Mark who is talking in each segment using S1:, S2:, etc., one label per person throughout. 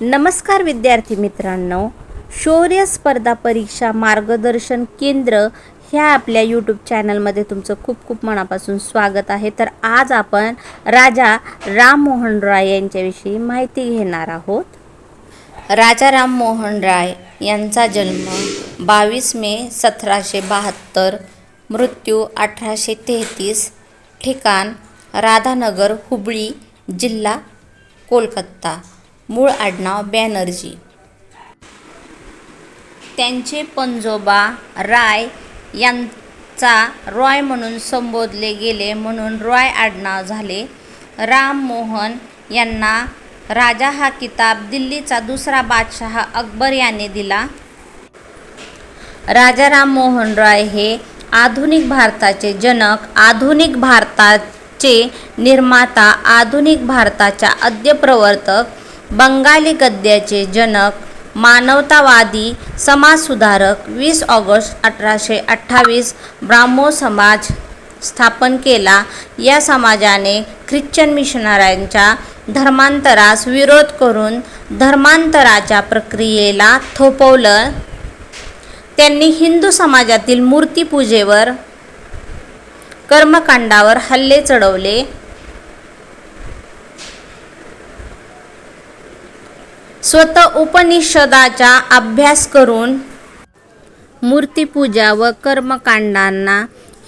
S1: नमस्कार विद्यार्थी मित्रांनो, शौर्य स्पर्धा परीक्षा मार्गदर्शन केंद्र ह्या आपल्या यूट्यूब चॅनलमध्ये तुमचं खूप खूप मनापासून स्वागत आहे। तर आज आपण राजा राम मोहन राय यांच्याविषयी माहिती घेणार आहोत। राजा राम मोहन राय यांचा जन्म 22 मे 1772, मृत्यू 1833, ठिकाण राधानगर, हुबळी जिल्हा कोलकाता, मूळ आडनाव बॅनर्जी। त्यांचे पणजोबा राय यांचा रॉय म्हणून संबोधले गेले म्हणून रॉय आडनाव झाले। राम मोहन यांना राजा हा किताब दिल्लीचा दुसरा बादशाह अकबर याने दिला। राजा राम मोहन राय हे आधुनिक भारताचे जनक, आधुनिक भारताचे निर्माता, आधुनिक भारताच्या आद्यप्रवर्तक, बंगाली गद्याचे जनक, मानवतावादी समाजसुधारक। 20 ऑगस्ट 1828 ब्राह्मो समाज स्थापन केला। या समाजाने ख्रिश्चन मिशनऱ्यांच्या धर्मांतरास विरोध करून धर्मांतराच्या प्रक्रियेला थोपवलं। त्यांनी हिंदू समाजातील मूर्तिपूजेवर, कर्मकांडावर हल्ले चढवले। स्वतः उपनिषदाचा अभ्यास करून मूर्तिपूजा व कर्मकांडांना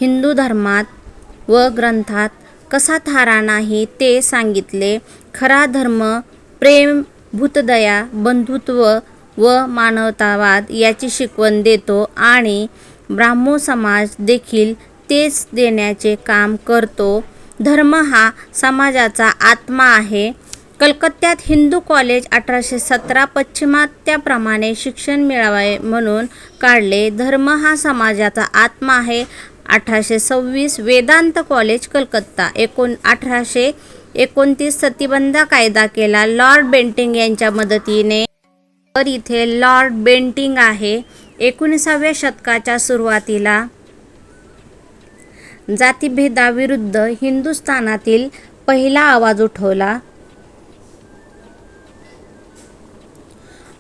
S1: हिंदू धर्मात व ग्रंथात कसा थारा नाही ते सांगितले। खरा धर्म प्रेम, भूतदया, बंधुत्व व मानवतावाद याची शिकवण देतो आणि ब्राह्मो समाज देखील तेच देण्याचे काम करतो। धर्म हा समाजाचा आत्मा आहे। कलकत्त्यात हिंदू कॉलेज 1817 पश्चिमात्याप्रमाणे शिक्षण मिळावे म्हणून काढले। धर्म हा समाजाचा आत्मा आहे। 1826 वेदांत कॉलेज कलकत्ता। 1829 सतीबंद कायदा केला लॉर्ड बेंटिंक यांच्या मदतीने। तर इथे लॉर्ड बेंटिंक आहे। 19व्या शतकाच्या सुरुवातीला जातिभेदाविरुद्ध हिंदुस्थानातील पहिला आवाज उठवला।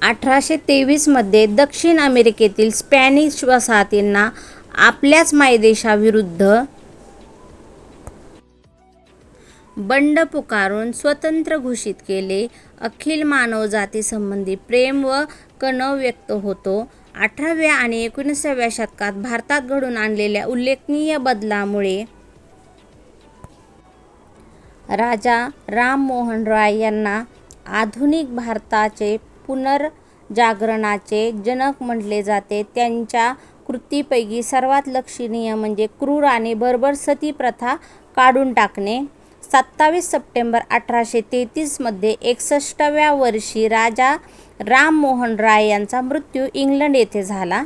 S1: 1823 मध्ये दक्षिण अमेरिकेतील स्पॅनिश वसाहतींना आपल्याच मायदेशाविरुद्ध बंड पुकारून स्वतंत्र घोषित केले। अखिल मानवजातीसंबंधी प्रेम व कणव व्यक्त होतो। 18व्या आणि 19व्या शतकात भारतात घडून आणलेल्या उल्लेखनीय बदलामुळे राजा राम मोहन राय यांना आधुनिक भारताचे पुनर्जागरणाचे जनक म्हटले जाते। त्यांच्या कृतींपैकी सर्वात लक्षणीय म्हणजे क्रूर आणि बर्बर सती प्रथा काढून टाकणे। 27 सप्टेंबर 1833 मध्ये 61व्या वर्षी राजा राम मोहन राय यांचा मृत्यू इंग्लंड येथे झाला।